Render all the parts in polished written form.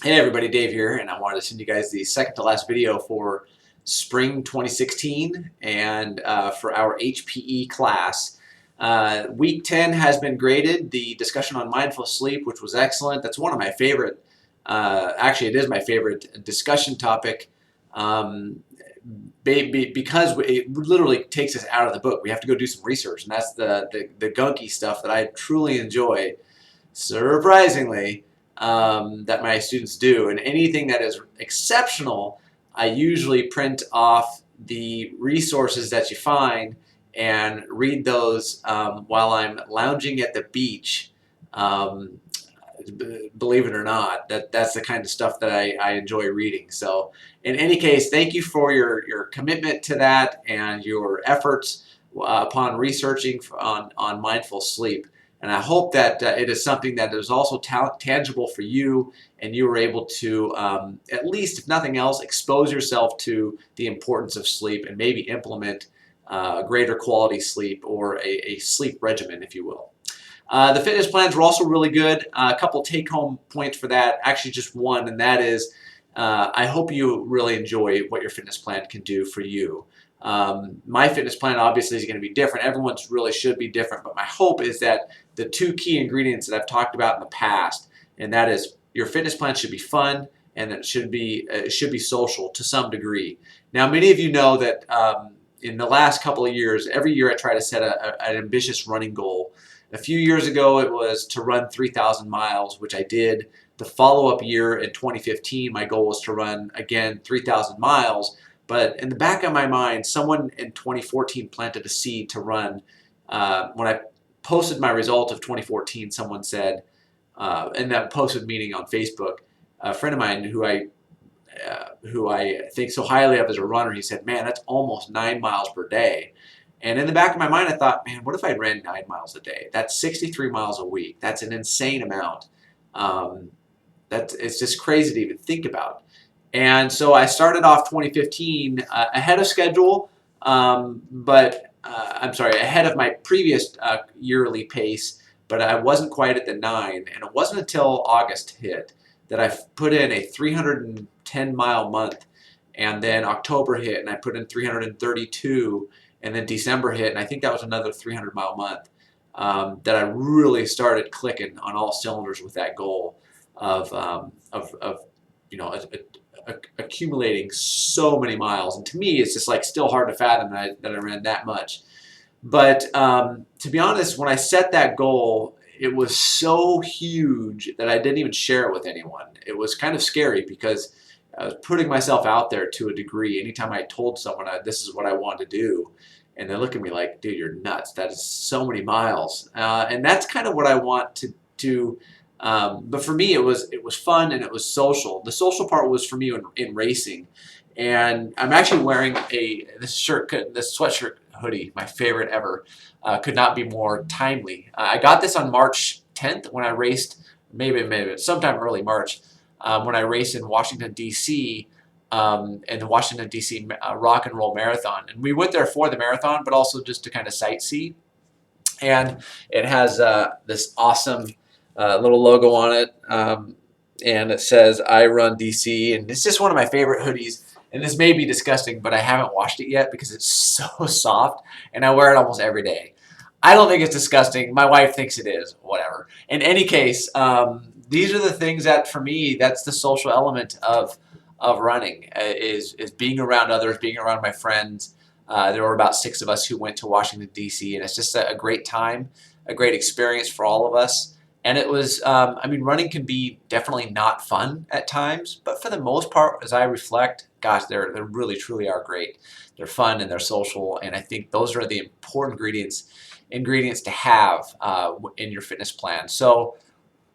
Hey everybody, Dave here, and I wanted to send you guys the second to last video for spring 2016 and for our HPE class. Week 10 has been graded. The discussion on mindful sleep, which was excellent. That's one of my favorite, actually it is my favorite discussion topic because it literally takes us out of the book. We have to go do some research, and that's the gunky stuff that I truly enjoy, surprisingly, that my students do. And anything that is exceptional, I usually print off the resources that you find and read those while I'm lounging at the beach. Um, Believe it or not, that's the kind of stuff that I enjoy reading. So in any case, thank you for your commitment to that and your efforts upon researching on mindful sleep. And I hope that it is something that is also tangible for you, and you were able to, at least if nothing else, expose yourself to the importance of sleep and maybe implement greater quality sleep, or a sleep regimen, if you will. The fitness plans were also really good. A couple take-home points for that, actually just one, and that is I hope you really enjoy what your fitness plan can do for you. My fitness plan obviously is going to be different. Everyone's really should be different, but my hope is that the two key ingredients that I've talked about in the past, and that is your fitness plan should be fun, and it should be social to some degree. Now, many of you know that in the last couple of years, every year I try to set an ambitious running goal. A few years ago, it was to run 3,000 miles, which I did. The follow-up year in 2015, my goal was to run, again, 3,000 miles. But in the back of my mind, someone in 2014 planted a seed to run. When I posted my result of 2014, someone said, in that posted meeting on Facebook, a friend of mine who I think so highly of as a runner, he said, "Man, that's almost 9 miles per day." And in the back of my mind, I thought, man, what if I ran 9 miles a day? That's 63 miles a week. That's an insane amount. It's just crazy to even think about. And so I started off 2015 ahead of schedule, but I'm sorry, ahead of my previous yearly pace, but I wasn't quite at the 9. And it wasn't until August hit that I put in a 310-mile month. And then October hit, and I put in 332, and then December hit, and I think that was another 300-mile month, that I really started clicking on all cylinders with that goal of you know, accumulating so many miles. And to me, it's just like still hard to fathom that I ran that much. But to be honest, when I set that goal, it was so huge that I didn't even share it with anyone. It was kind of scary because I was putting myself out there to a degree. Anytime I told someone this is what I want to do, and they look at me like, dude, you're nuts. That is so many miles. And that's kind of what I want to do. But for me, it was fun and it was social. The social part was for me in racing. And I'm actually wearing this sweatshirt hoodie, my favorite ever. Could not be more timely. I got this on March 10th when I raced, maybe sometime early March, when I raced in Washington, D.C., in the Washington, D.C. Rock and Roll Marathon. And we went there for the marathon, but also just to kind of sightsee. And it has this awesome little logo on it, and it says, "I run DC," and it's just one of my favorite hoodies. And this may be disgusting, but I haven't washed it yet because it's so soft, and I wear it almost every day. I don't think it's disgusting. My wife thinks it is. Whatever. In any case, these are the things that, for me, that's the social element of running, is being around others, being around my friends. There were about 6 of us who went to Washington, D.C., and it's just a great time, a great experience for all of us. And it was, I mean, running can be definitely not fun at times, but for the most part, as I reflect, gosh, they really, truly are great. They're fun and they're social, and I think those are the important ingredients to have in your fitness plan. So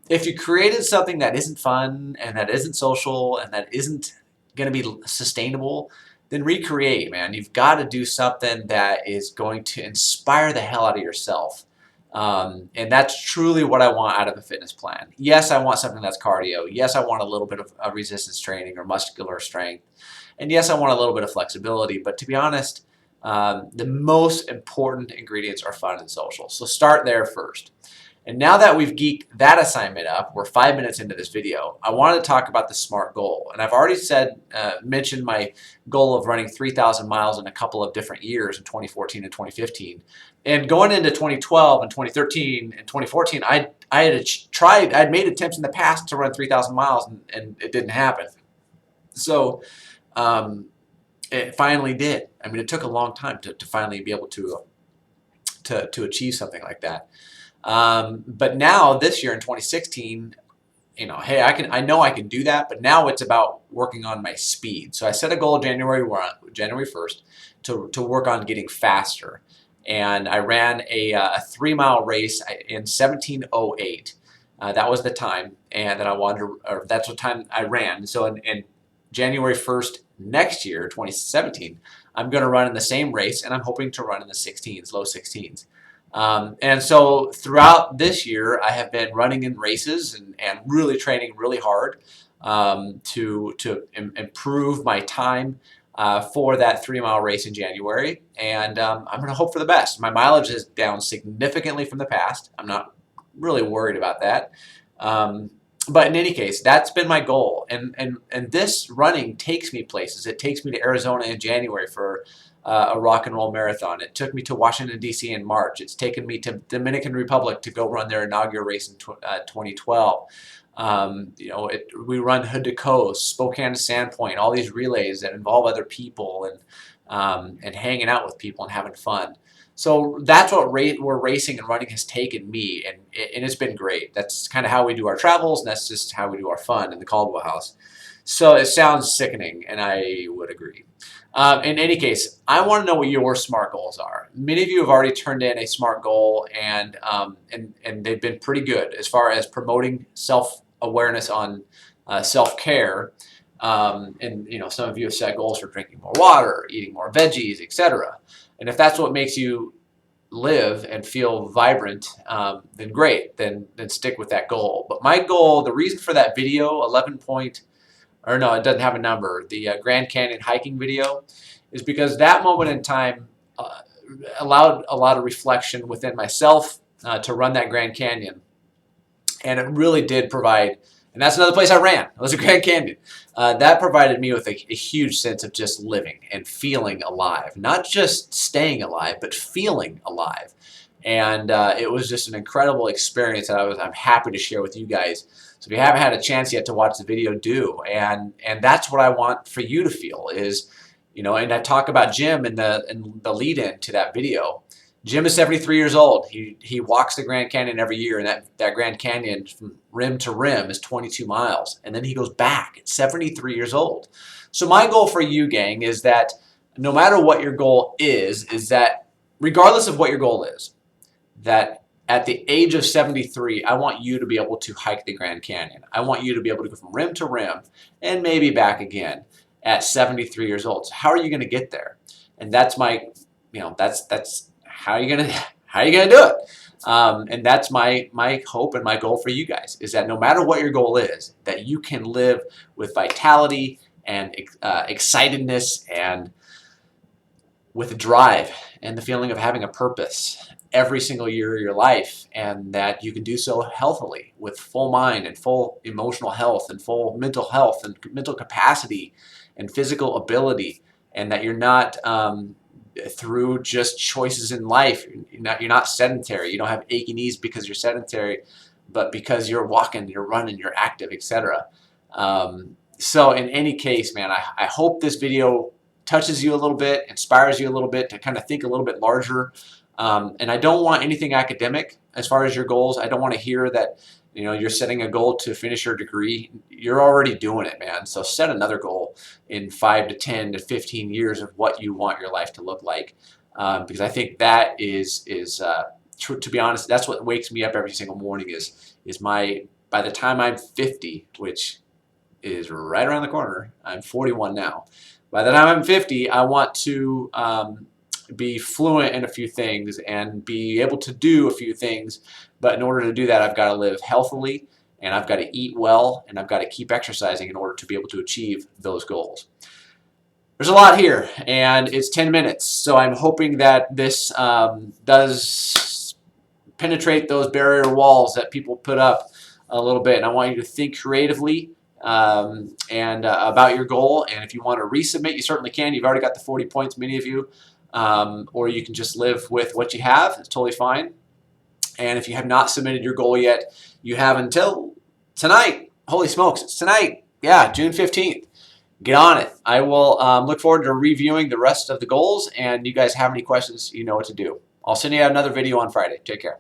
if you created something that isn't fun and that isn't social and that isn't going to be sustainable, then recreate, man. You've got to do something that is going to inspire the hell out of yourself. And that's truly what I want out of a fitness plan. Yes, I want something that's cardio. Yes, I want a little bit of resistance training or muscular strength. And yes, I want a little bit of flexibility. But to be honest, the most important ingredients are fun and social. So start there first. And now that we've geeked that assignment up, we're 5 minutes into this video, I wanted to talk about the SMART goal. And I've already mentioned my goal of running 3,000 miles in a couple of different years in 2014 and 2015. And going into 2012 and 2013 and 2014, I'd made attempts in the past to run 3,000 miles and it didn't happen. So it finally did. I mean, it took a long time to finally be able to achieve something like that. But now this year in 2016, hey, I know I can do that, but now it's about working on my speed. So I set a goal January 1st to work on getting faster. And I ran a 3-mile race in 17:08. That was the time, and that I wanted to, or that's what time I ran. So in January 1st next year, 2017, I'm going to run in the same race, and I'm hoping to run in the 16s, low 16s. And so throughout this year, I have been running in races and really training really hard to improve my time for that 3-mile race in January. And I'm going to hope for the best. My mileage is down significantly from the past. I'm not really worried about that. But in any case, that's been my goal. And this running takes me places. It takes me to Arizona in January for a rock and roll marathon. It took me to Washington, D.C. in March. It's taken me to Dominican Republic to go run their inaugural race in 2012. We run Hood to Coast, Spokane to Sandpoint, all these relays that involve other people and hanging out with people and having fun. So that's what where racing and running has taken me, and it's been great. That's kind of how we do our travels, and that's just how we do our fun in the Caldwell House. So it sounds sickening, and I would agree. In any case, I want to know what your SMART goals are. Many of you have already turned in a SMART goal, and they've been pretty good as far as promoting self-awareness on self-care. And some of you have set goals for drinking more water, eating more veggies, etc. And if that's what makes you live and feel vibrant, then great. Then stick with that goal. But my goal, the reason for that video, it doesn't have a number, the Grand Canyon hiking video, is because that moment in time allowed a lot of reflection within myself to run that Grand Canyon. And it really did provide, and that's another place I ran, it was a Grand Canyon. That provided me with a huge sense of just living and feeling alive. Not just staying alive, but feeling alive. And it was just an incredible experience that I'm happy to share with you guys. So if you haven't had a chance yet to watch the video, do. And that's what I want for you to feel is, and I talk about Jim in the lead-in to that video. Jim is 73 years old. He walks the Grand Canyon every year, and that Grand Canyon from rim to rim is 22 miles. And then he goes back at 73 years old. So my goal for you, gang, is that no matter what your goal is that regardless of what your goal is, that at the age of 73, I want you to be able to hike the Grand Canyon. I want you to be able to go from rim to rim and maybe back again at 73 years old. So how are you going to get there? And that's my, that's how are you going to do it? And that's my hope and my goal for you guys is that no matter what your goal is, that you can live with vitality and excitedness and with drive and the feeling of having a purpose every single year of your life, and that you can do so healthily with full mind and full emotional health and full mental health and mental capacity and physical ability, and that you're not through just choices in life. You're not sedentary. You don't have achy knees because you're sedentary, but because you're walking, you're running, you're active, etc. So in any case, man, I hope this video touches you a little bit, inspires you a little bit to kind of think a little bit larger. And I don't want anything academic as far as your goals. I don't want to hear that you're setting a goal to finish your degree. You're already doing it, man. So set another goal in 5 to 10 to 15 years of what you want your life to look like. Because I think that is to be honest, that's what wakes me up every single morning is by the time I'm 50, which is right around the corner, I'm 41 now. By the time I'm 50, I want to be fluent in a few things and be able to do a few things. But in order to do that, I've got to live healthily, and I've got to eat well, and I've got to keep exercising in order to be able to achieve those goals. There's a lot here, and it's 10 minutes. So I'm hoping that this does penetrate those barrier walls that people put up a little bit. And I want you to think creatively and about your goal. And if you want to resubmit, you certainly can. You've already got the 40 points, many of you. Or you can just live with what you have. It's totally fine. And if you have not submitted your goal yet, you have until tonight. Holy smokes, it's tonight. Yeah, June 15th. Get on it. I will look forward to reviewing the rest of the goals. And you guys have any questions, you know what to do. I'll send you out another video on Friday. Take care.